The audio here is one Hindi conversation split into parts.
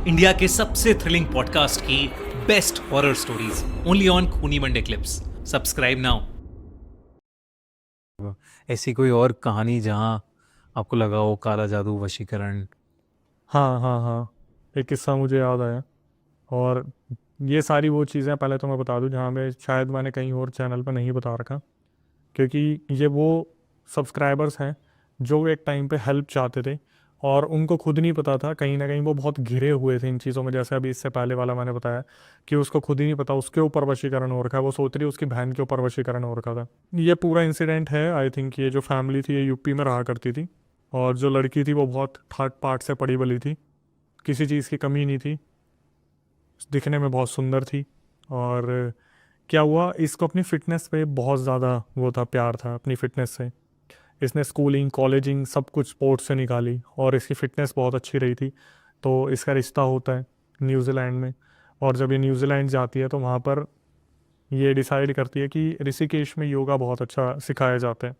इंडिया के सबसे थ्रिलिंग पॉडकास्ट की best horror stories only on खूनी मंडे क्लिप्स। Subscribe now. ऐसी कोई और कहानी जहाँ आपको लगा हो काला जादू, वशीकरण? हाँ हाँ हाँ, एक किस्सा मुझे याद आया। और ये सारी वो चीज़ें पहले तो मैं बता दूं जहाँ मैं शायद मैंने कहीं और चैनल पर नहीं बता रखा, क्योंकि ये वो सब्सक्राइबर्स हैं जो एक टाइम पे हेल्प चाहते थे और उनको खुद नहीं पता था। कहीं ना कहीं वो बहुत घिरे हुए थे इन चीज़ों में, जैसे अभी इससे पहले वाला मैंने बताया कि उसको खुद ही नहीं पता उसके ऊपर वशीकरण हो रखा है, वो सोच रही उसकी बहन के ऊपर वशीकरण हो रखा था। ये पूरा इंसिडेंट है, आई थिंक ये जो फैमिली थी ये यूपी में रहा करती थी। और जो लड़की थी वो बहुत ठाट पाट से पढ़ी बली थी, किसी चीज़ की कमी नहीं थी, दिखने में बहुत सुंदर थी। और क्या हुआ, इसको अपनी फ़िटनेस पे बहुत ज़्यादा वो था, प्यार था अपनी फ़िटनेस से। इसने स्कूलिंग कॉलेजिंग सब कुछ स्पोर्ट्स से निकाली और इसकी फ़िटनेस बहुत अच्छी रही थी। तो इसका रिश्ता होता है न्यूज़ीलैंड में। और जब ये न्यूज़ीलैंड जाती है तो वहाँ पर ये डिसाइड करती है कि ऋषिकेश में योगा बहुत अच्छा सिखाया जाता है।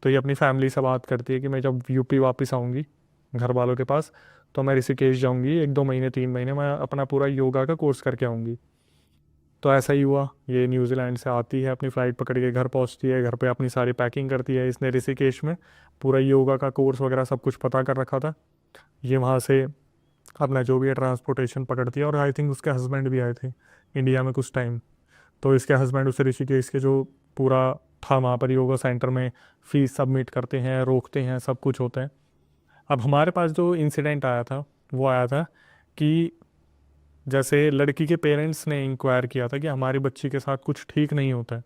तो ये अपनी फैमिली से बात करती है कि मैं जब यूपी वापस आऊँगी घर वालों के पास तो मैं ऋषिकेश जाऊँगी, 1-2 महीने 3 महीने मैं अपना पूरा योगा का कोर्स करके आऊँगी। तो ऐसा ही हुआ, ये न्यूजीलैंड से आती है, अपनी फ़्लाइट पकड़ के घर पहुंचती है, घर पे अपनी सारी पैकिंग करती है। इसने ऋषिकेश में पूरा योगा का कोर्स वगैरह सब कुछ पता कर रखा था। ये वहाँ से अपना जो भी है ट्रांसपोर्टेशन पकड़ती है। और आई थिंक उसके हस्बैंड भी आए थे इंडिया में कुछ टाइम। तो इसके हस्बैंड उसे ऋषिकेश के जो पूरा था वहाँ पर योगा सेंटर में फ़ीस सबमिट करते हैं, रोकते हैं, सब कुछ होता है। अब हमारे पास जो इंसिडेंट आया था वो आया था कि जैसे लड़की के पेरेंट्स ने इंक्वायर किया था कि हमारी बच्ची के साथ कुछ ठीक नहीं होता है,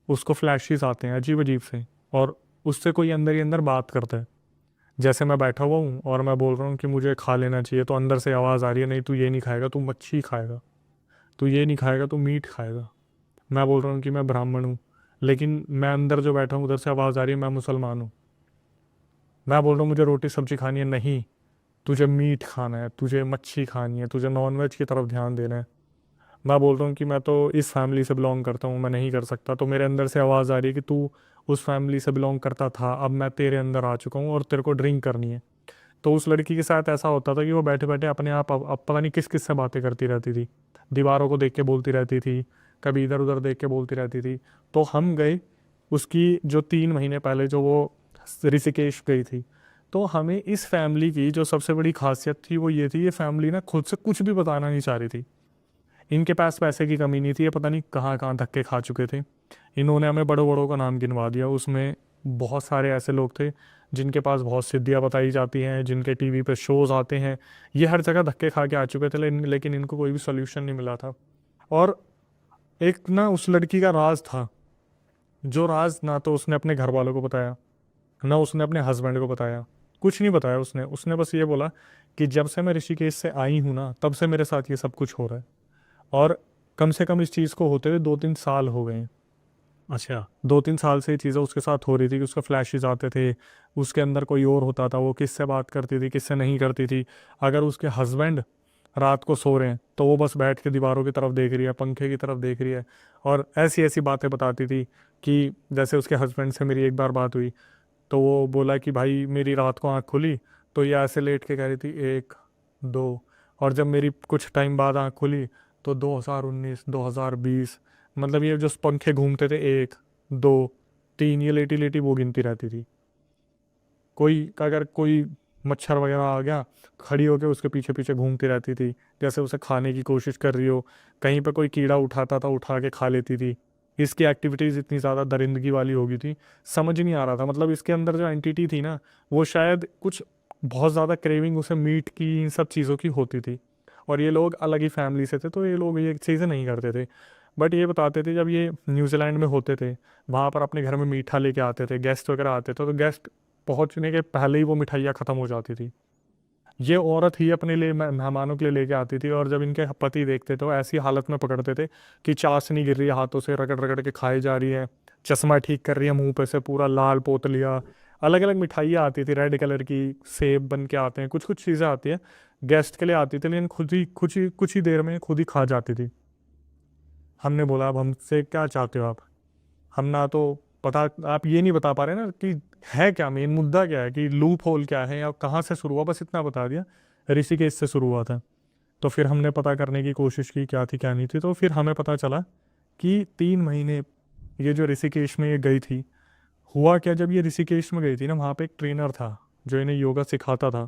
उसको फ्लैशेस आते हैं अजीब अजीब से, और उससे कोई अंदर ही अंदर बात करता है। जैसे मैं बैठा हुआ हूँ और मैं बोल रहा हूँ कि मुझे खा लेना चाहिए, तो अंदर से आवाज़ आ रही है, नहीं तू ये नहीं खाएगा, तू मच्छी खाएगा, तू ये नहीं खाएगा, तू मीट खाएगा। मैं बोल रहा हूँ कि मैं ब्राह्मण हूँ, लेकिन मैं अंदर जो बैठा हूँ उधर से आवाज़ आ रही है मैं मुसलमान हूँ। मैं बोल रहा हूँ मुझे रोटी सब्जी खानी है, नहीं तुझे मीट खाना है, तुझे मच्छी खानी है, तुझे नॉनवेज की तरफ ध्यान देना है। मैं बोल रहा हूँ कि मैं तो इस फैमिली से बिलोंग करता हूँ, मैं नहीं कर सकता। तो मेरे अंदर से आवाज़ आ रही है कि तू उस फैमिली से बिलोंग करता था, अब मैं तेरे अंदर आ चुका हूँ और तेरे को ड्रिंक करनी है। तो उस लड़की के साथ ऐसा होता था कि वो बैठे बैठे अपने आप अब पता नहीं किस किस से बातें करती रहती थी, दीवारों को देख के बोलती रहती थी, कभी इधर उधर देख के बोलती रहती थी। तो हम गए उसकी जो 3 महीने पहले जो वो ऋषिकेश गई थी, तो हमें इस फैमिली की जो सबसे बड़ी खासियत थी वो ये थी, ये फैमिली ना खुद से कुछ भी बताना नहीं चाह रही थी। इनके पास पैसे की कमी नहीं थी, ये पता नहीं कहाँ कहाँ धक्के खा चुके थे। इन्होंने हमें बड़ों बड़ों का नाम गिनवा दिया, उसमें बहुत सारे ऐसे लोग थे जिनके पास बहुत सिद्धियाँ बताई जाती हैं, जिनके टीवी पे शोज़ आते हैं। ये हर जगह धक्के खा के आ चुके थे, लेकिन इनको कोई भी सोल्यूशन नहीं मिला था। और एक ना उस लड़की का राज था, जो राज ना तो उसने अपने घर वालों को बताया, ना उसने अपने हस्बैंड को बताया, कुछ नहीं बताया उसने। उसने बस ये बोला कि जब से मैं ऋषिकेश से आई हूँ ना तब से मेरे साथ ये सब कुछ हो रहा है। और कम से कम इस चीज़ को होते हुए 2-3 साल हो गए हैं। अच्छा। 2-3 साल से ये चीज़ें उसके साथ हो रही थी कि उसका फ्लैशेस आते थे, उसके अंदर कोई और होता था, वो किससे बात करती थी किससे नहीं करती थी। अगर उसके हस्बैंड रात को सो रहे हैं तो वो बस बैठ के दीवारों की तरफ देख रही है, पंखे की तरफ देख रही है, और ऐसी ऐसी बातें बताती थी कि जैसे उसके हस्बैंड से मेरी एक बार बात हुई तो वो बोला कि भाई मेरी रात को आँख खुली तो ये ऐसे लेट के कह रही थी 1 2, और जब मेरी कुछ टाइम बाद आँख खुली तो 2019 2020, मतलब ये जो पंखे घूमते थे 1 2 3, ये लेटी लेटी वो गिनती रहती थी। कोई अगर कोई मच्छर वगैरह आ गया, खड़ी होकर उसके पीछे पीछे घूमती रहती थी जैसे उसे खाने की कोशिश कर रही हो। कहीं पे कोई कीड़ा उठाता था उठा के खा लेती थी। इसकी एक्टिविटीज़ इतनी ज़्यादा दरिंदगी वाली हो गई थी, समझ नहीं आ रहा था। मतलब इसके अंदर जो एंटिटी थी ना, वो शायद कुछ बहुत ज़्यादा क्रेविंग उसे मीट की इन सब चीज़ों की होती थी। और ये लोग अलग ही फैमिली से थे तो ये लोग ये चीज़ें नहीं करते थे। बट ये बताते थे जब ये न्यूजीलैंड में होते थे, वहाँ पर अपने घर में मीठा लेके आते थे, गेस्ट वगैरह आते थे, तो गेस्ट पहुंचने के पहले ही वो मिठाइयाँ ख़त्म हो जाती थी। ये औरत ही अपने लिए मेहमानों के लिए लेके आती थी, और जब इनके पति देखते तो ऐसी हालत में पकड़ते थे कि चाशनी गिर रही है हाथों से, रगड़ रगड़ के खाई जा रही है, चश्मा ठीक कर रही है मुंह पे से पूरा लाल पोत लिया। अलग अलग मिठाइयाँ आती थी रेड कलर की, सेब बन के आते हैं, कुछ कुछ चीज़ें आती है गेस्ट के लिए आती थी, लेकिन खुद ही कुछ ही देर में खुद ही खा जाती थी। हमने बोला अब हमसे क्या चाहते हो आप, हम ना तो पता, आप ये नहीं बता पा रहे ना कि है क्या, मेन मुद्दा क्या है, कि लूप होल क्या है या कहाँ से शुरू हुआ, बस इतना बता दिया ऋषिकेश से शुरू हुआ था। तो फिर हमने पता करने की कोशिश की क्या थी क्या नहीं थी, तो फिर हमें पता चला कि 3 महीने ये जो ऋषिकेश में ये गई थी, हुआ क्या, जब ये ऋषिकेश में गई थी ना, वहाँ पे एक ट्रेनर था जो इन्हें योगा सिखाता था,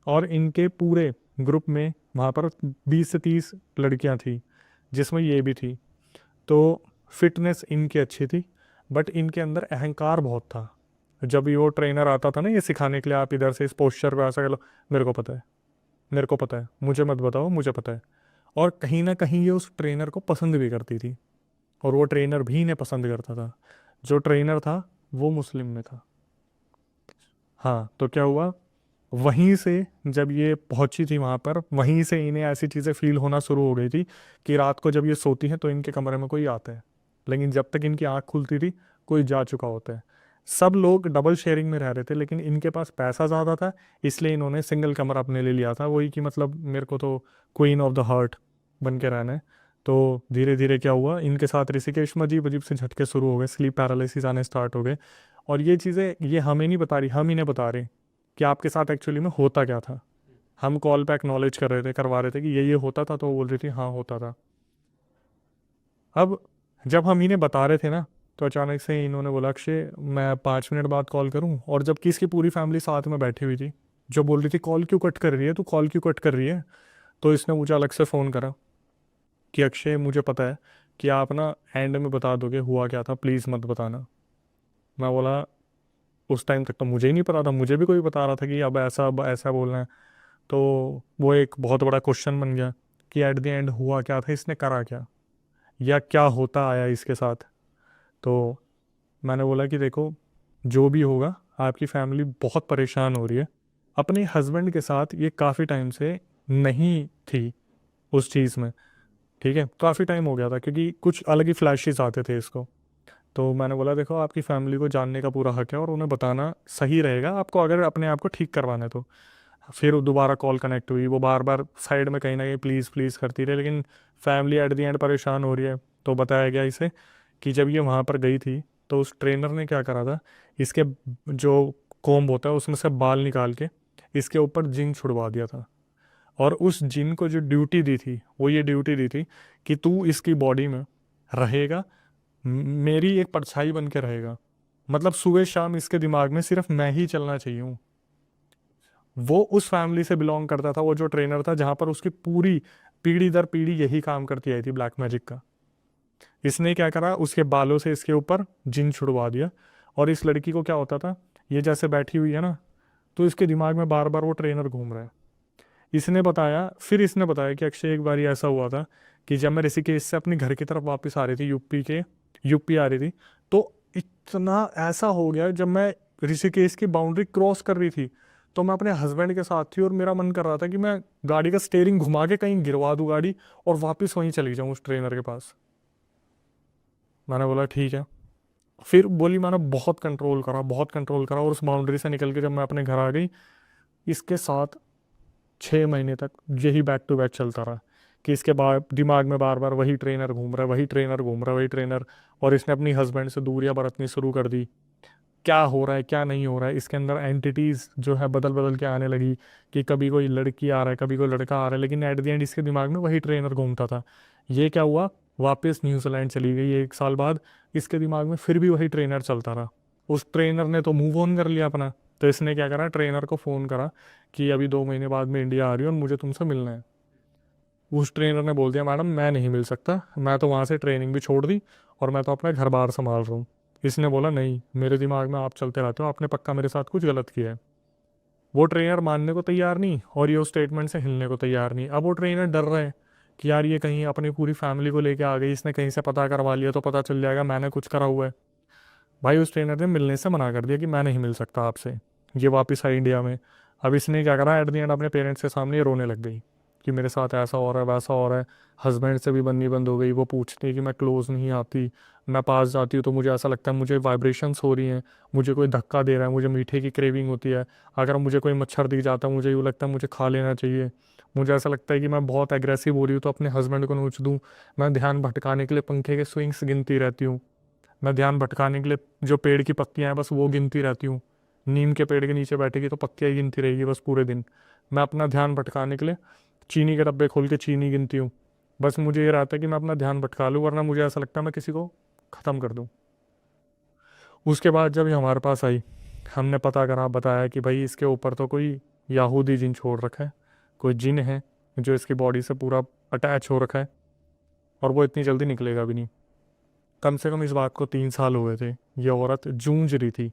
और इनके पूरे ग्रुप में वहाँ पर 20 से 30 लड़कियाँ थी जिसमें ये भी थी। तो फिटनेस इनकी अच्छी थी, बट इनके अंदर अहंकार बहुत था। जब ये वो ट्रेनर आता था ना ये सिखाने के लिए, आप इधर से इस पोस्चर पे ऐसा कर लो, मेरे को पता है, मेरे को पता है, मुझे मत बताओ, मुझे पता है। और कहीं ना कहीं ये उस ट्रेनर को पसंद भी करती थी, और वो ट्रेनर भी इन्हें पसंद करता था। जो ट्रेनर था वो मुस्लिम में था। हाँ, तो क्या हुआ, वहीं से जब ये पहुंची थी वहाँ पर, वहीं से इन्हें ऐसी चीज़ें फील होना शुरू हो गई थी कि रात को जब ये सोती हैं तो इनके कमरे में कोई आता है, लेकिन जब तक इनकी आँख खुलती थी कोई जा चुका होता है। सब लोग डबल शेयरिंग में रह रहे थे, लेकिन इनके पास पैसा ज़्यादा था, इसलिए इन्होंने सिंगल कमरा अपने ले लिया था। वही कि मतलब मेरे को तो क्वीन ऑफ द हार्ट बन के रहना है। तो धीरे धीरे क्या हुआ, इनके साथ ऋषिकेश में अजीब अजीब से झटके शुरू हो गए, स्लीप पैरालिसिस आने स्टार्ट हो गए। और ये चीज़ें ये हमें नहीं बता रही, हम इन्हें बता रहे कि आपके साथ एक्चुअली में होता क्या था। हम कॉल पे एक्नॉलेज कर रहे थे, करवा रहे थे कि ये होता था, तो वो बोल रही थी हाँ होता था। अब जब हम इन्हें बता रहे थे ना, तो अचानक से इन्होंने बोला अक्षय मैं 5 मिनट बाद कॉल करूं, और जबकि इसकी पूरी फैमिली साथ में बैठी हुई थी, जो बोल रही थी कॉल क्यों कट कर रही है, तू कॉल क्यों कट कर रही है। तो इसने मुझे अलग से फ़ोन करा कि अक्षय मुझे पता है कि आप ना एंड में बता दोगे हुआ क्या था, प्लीज़ मत बताना। मैं बोला उस टाइम तक तो मुझे ही नहीं पता था, मुझे भी कोई बता रहा था कि अब ऐसा बोलना है। तो वो एक बहुत बड़ा क्वेश्चन बन गया कि एट द एंड हुआ क्या था, इसने करा क्या, या क्या होता आया इसके साथ। तो मैंने बोला कि देखो जो भी होगा, आपकी फैमिली बहुत परेशान हो रही है, अपने हस्बैंड के साथ ये काफ़ी टाइम से नहीं थी उस चीज़ में, ठीक है, काफ़ी टाइम हो गया था, क्योंकि कुछ अलग ही फ्लैशेस आते थे इसको। तो मैंने बोला देखो आपकी फैमिली को जानने का पूरा हक है, और उन्हें बताना सही रहेगा आपको, अगर अपने आप को ठीक करवाना है तो। फिर वो दोबारा कॉल कनेक्ट हुई, वो बार बार साइड में कहीं ना कहीं प्लीज़ प्लीज़ करती रही, लेकिन फैमिली एट दी एंड परेशान हो रही है। तो बताया गया इसे कि जब ये वहाँ पर गई थी, तो उस ट्रेनर ने क्या करा था, इसके जो कोम्ब होता है उसमें से बाल निकाल के इसके ऊपर जिन छुड़वा दिया था। और उस जिन को जो ड्यूटी दी थी, वो ये ड्यूटी दी थी कि तू इसकी बॉडी में रहेगा, मेरी एक परछाई बन के रहेगा, मतलब सुबह शाम इसके दिमाग में सिर्फ मैं ही चलना चाहिए हूँ। वो उस फैमिली से बिलोंग करता था, वो जो ट्रेनर था, जहाँ पर उसकी पूरी पीढ़ी दर पीढ़ी यही काम करती आई थी ब्लैक मैजिक का। इसने क्या करा, उसके बालों से इसके ऊपर जिन छुड़वा दिया। और इस लड़की को क्या होता था, ये जैसे बैठी हुई है ना, तो इसके दिमाग में बार बार वो ट्रेनर घूम रहा है। इसने बताया कि अक्षय एक बार ऐसा हुआ था कि जब मैं ऋषिकेश से अपने घर की तरफ वापस आ रही थी, यूपी आ रही थी, तो इतना ऐसा हो गया, जब मैं ऋषिकेश की बाउंड्री क्रॉस कर रही थी, तो मैं अपने हस्बैंड के साथ थी, और मेरा मन कर रहा था कि मैं गाड़ी का स्टेयरिंग घुमा के कहीं गिरवा दूँ गाड़ी, और वापस वहीं चली जाऊँ उस ट्रेनर के पास। मैंने बोला ठीक है। फिर बोली मैंने बहुत कंट्रोल करा, बहुत कंट्रोल करा, और उस बाउंड्री से निकल के जब मैं अपने घर आ गई, इसके साथ 6 महीने तक यही बैक टू बैक चलता रहा कि इसके बाद दिमाग में बार बार वही ट्रेनर घूम रहा है, वही ट्रेनर घूम रहा है, वही ट्रेनर। और इसने अपनी हस्बैंड से दूरियां बरतनी शुरू कर दी। क्या हो रहा है क्या नहीं हो रहा है, इसके अंदर एंटिटीज़ जो है बदल बदल के आने लगी, कि कभी कोई लड़की आ रहा है, कभी कोई लड़का आ रहा है, लेकिन एट द एंड इसके दिमाग में वही ट्रेनर घूमता था। ये क्या हुआ, वापस न्यूजीलैंड चली गई 1 साल बाद, इसके दिमाग में फिर भी वही ट्रेनर चलता रहा। उस ट्रेनर ने तो मूव ऑन कर लिया अपना, तो इसने क्या करा, ट्रेनर को फ़ोन करा कि अभी 2 महीने बाद मैं इंडिया आ रही हूँ और मुझे तुमसे मिलना है। उस ट्रेनर ने बोल दिया मैडम मैं नहीं मिल सकता, मैं तो वहाँ से ट्रेनिंग भी छोड़ दी, और मैं तो अपना घर बार संभाल रहा हूँ। इसने बोला नहीं, मेरे दिमाग में आप चलते रहते हो, आपने पक्का मेरे साथ कुछ गलत किया है। वो ट्रेनर मानने को तैयार नहीं, और ये उस स्टेटमेंट से हिलने को तैयार नहीं। अब वो ट्रेनर डर रहे हैं कि यार ये कहीं अपनी पूरी फैमिली को लेके आ गई, इसने कहीं से पता करवा लिया तो पता चल जाएगा मैंने कुछ करा हुआ है। भाई उस ट्रेनर ने मिलने से मना कर दिया कि मैं नहीं मिल सकता आपसे। ये वापस आई इंडिया में। अब इसने क्या करा, एट द एंड अपने पेरेंट्स के सामने ये रोने लग गई कि मेरे साथ ऐसा हो रहा है, वैसा हो रहा है। हस्बैंड से भी बननी बंद हो गई, वो पूछती है कि मैं क्लोज़ नहीं आती, मैं पास जाती हूँ तो मुझे ऐसा लगता है मुझे वाइब्रेशंस हो रही हैं, मुझे कोई धक्का दे रहा है, मुझे मीठे की क्रेविंग होती है, अगर मुझे कोई मच्छर दिख जाता है मुझे यूँ लगता है मुझे खा लेना चाहिए, मुझे ऐसा लगता है कि मैं बहुत एग्रेसिव हो रही हूँ तो अपने हस्बैंड को नोच दूँ। मैं ध्यान भटकाने के लिए पंखे के स्विंग्स गिनती रहती हूँ, मैं ध्यान भटकाने के लिए जो पेड़ की पत्तियाँ हैं बस वो गिनती रहती हूँ। नीम के पेड़ के नीचे बैठेगी तो पत्तियाँ ही गिनती रहेगी बस पूरे दिन। मैं अपना ध्यान भटकाने के लिए चीनी के डब्बे खोल के चीनी गिनती हूँ। बस मुझे ये रहता है कि मैं अपना ध्यान भटका लूँ, वरना मुझे ऐसा लगता है मैं किसी को ख़त्म कर दूँ। उसके बाद जब ये हमारे पास आई, हमने पता करा, बताया कि भाई इसके ऊपर तो कोई याहूदी जिन छोड़ रखा है, कोई जिन है जो इसकी बॉडी से पूरा अटैच हो रखा है और वो इतनी जल्दी निकलेगा भी नहीं। कम से कम इस बात को 3 साल हुए थे। ये औरत जूझ रही थी,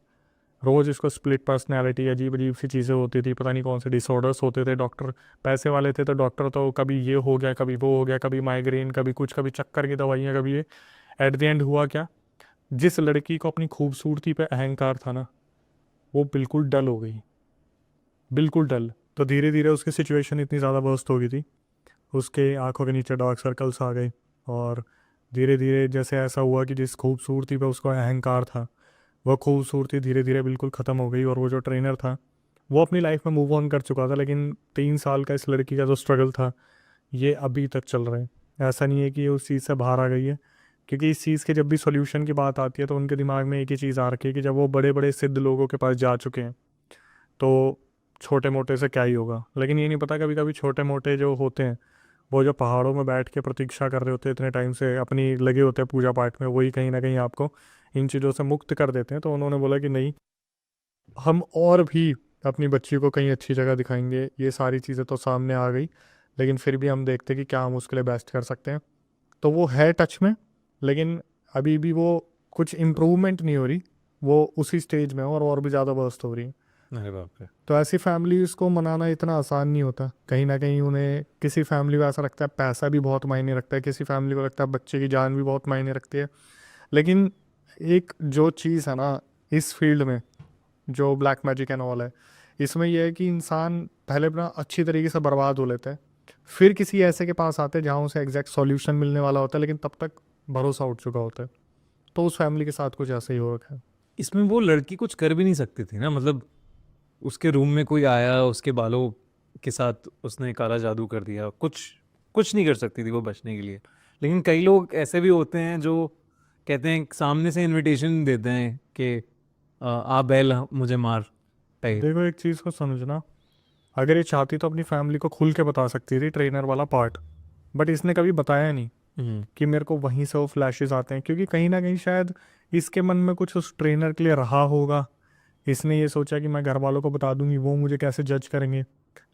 रोज़ इसको स्प्लिट पर्सनैलिटी, अजीब अजीब सी चीज़ें होती थी, पता नहीं कौन से डिसऑर्डर्स होते थे। डॉक्टर पैसे वाले थे तो डॉक्टर तो कभी ये हो गया, कभी वो हो गया, कभी माइग्रेन, कभी कुछ, कभी चक्कर की दवाइयाँ, कभी ये। एट द एंड हुआ क्या, जिस लड़की को अपनी खूबसूरती पे अहंकार था ना, वो बिल्कुल डल हो गई, बिल्कुल डल। तो धीरे धीरे उसकी सिचुएशन इतनी ज़्यादा वर्स्ट हो गई थी, उसके आंखों के नीचे डार्क सर्कल्स आ गए। और धीरे धीरे जैसे ऐसा हुआ कि जिस खूबसूरती पे उसका अहंकार था, वह खूबसूरती धीरे धीरे बिल्कुल ख़त्म हो गई। और वो जो ट्रेनर था वो अपनी लाइफ में मूव ऑन कर चुका था, लेकिन 3 साल का इस लड़की का जो स्ट्रगल था ये अभी तक चल रहा है। ऐसा नहीं है कि ये उस चीज़ से बाहर आ गई है, क्योंकि इस चीज़ के जब भी सॉल्यूशन की बात आती है तो उनके दिमाग में एक ही चीज़ आ रखी है कि जब वो बड़े बड़े सिद्ध लोगों के पास जा चुके हैं तो छोटे मोटे से क्या ही होगा। लेकिन ये नहीं पता कभी कभी छोटे मोटे जो होते हैं, वो जो पहाड़ों में बैठ के प्रतीक्षा कर रहे होते हैं इतने टाइम से, अपनी लगे होते हैं पूजा पाठ में, वही कहीं ना कहीं आपको इन चीज़ों से मुक्त कर देते हैं। तो उन्होंने बोला कि नहीं, हम और भी अपनी बच्ची को कहीं अच्छी जगह दिखाएंगे। ये सारी चीज़ें तो सामने आ गई, लेकिन फिर भी हम देखते कि क्या हम उसके लिए बेस्ट कर सकते हैं। तो वो है टच में, लेकिन अभी भी वो कुछ इम्प्रूवमेंट नहीं हो रही, वो उसी स्टेज में है और भी ज़्यादा वर्स्ट हो रही है। अरे बाप रे। तो ऐसी फैमिलीज़ को मनाना इतना आसान नहीं होता। कहीं ना कहीं उन्हें, किसी फैमिली को ऐसा लगता है पैसा भी बहुत मायने रखता है, किसी फैमिली को लगता है बच्चे की जान भी बहुत मायने रखती है। लेकिन एक जो चीज़ है ना इस फील्ड में, जो ब्लैक मैजिक एंड ऑल है, इसमें यह है कि इंसान पहले अपना अच्छी तरीके से बर्बाद हो लेता है, फिर किसी ऐसे के पास आते हैं जहाँ उसे एग्जैक्ट सॉल्यूशन मिलने वाला होता है, लेकिन तब तक भरोसा उठ चुका होता है। तो उस फैमिली के साथ कुछ ऐसा ही हो रखा है। इसमें वो लड़की कुछ कर भी नहीं सकती थी ना, मतलब उसके रूम में कोई आया, उसके बालों के साथ उसने काला जादू कर दिया, कुछ कुछ नहीं कर सकती थी वो बचने के लिए। लेकिन कई लोग ऐसे भी होते हैं जो कहते हैं, सामने से इनविटेशन देते हैं कि आ बैल मुझे मार टाइप। देखो एक चीज़ को समझना, अगर ये चाहती तो अपनी फैमिली को खुल के बता सकती थी ट्रेनर वाला पार्ट, बट इसने कभी बताया नहीं कि मेरे को वहीं से वो फ्लैशेस आते हैं, क्योंकि कहीं ना कहीं शायद इसके मन में कुछ उस ट्रेनर के लिए रहा होगा। इसने ये सोचा कि मैं घर वालों को बता दूंगी, वो मुझे कैसे जज करेंगे।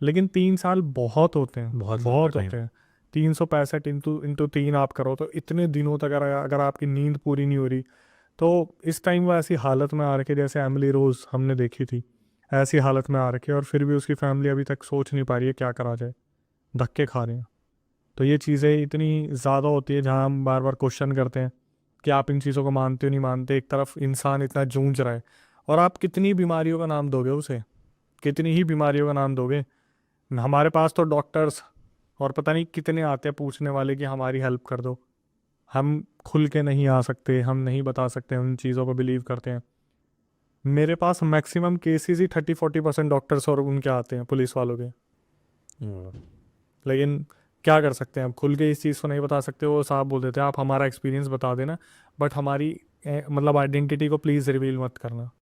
लेकिन 3 साल बहुत होते हैं, बहुत बहुत time। होते हैं। 365 इंटू 3 आप करो तो इतने दिनों तक अगर आपकी नींद पूरी नहीं हो रही, तो इस टाइम वो ऐसी हालत में आ रखे, जैसे एमिली रोज़ हमने देखी थी, ऐसी हालत में आ रखे, और फिर भी उसकी फैमिली अभी तक सोच नहीं पा रही है क्या करा जाए, धक्के खा रहे हैं। तो ये चीज़ें इतनी ज़्यादा होती है जहाँ हम बार बार क्वेश्चन करते हैं कि आप इन चीज़ों को मानते हो नहीं मानते। एक तरफ इंसान इतना जूझ रहा है, और आप कितनी बीमारियों का नाम दोगे उसे, कितनी ही बीमारियों का नाम दोगे। हमारे पास तो डॉक्टर्स और पता नहीं कितने आते हैं पूछने वाले कि हमारी हेल्प कर दो। हम खुल के नहीं आ सकते, हम नहीं बता सकते, उन चीज़ों को बिलीव करते हैं। मेरे पास मैक्सिमम केसेस ही 30-40% डॉक्टर्स और उनके आते हैं, पुलिस वालों के। लेकिन क्या कर सकते हैं, अब खुल के इस चीज़ को नहीं बता सकते। वो साहब बोल देते हैं आप हमारा एक्सपीरियंस बता देना, बट हमारी मतलब आइडेंटिटी को प्लीज़ रिवील मत करना।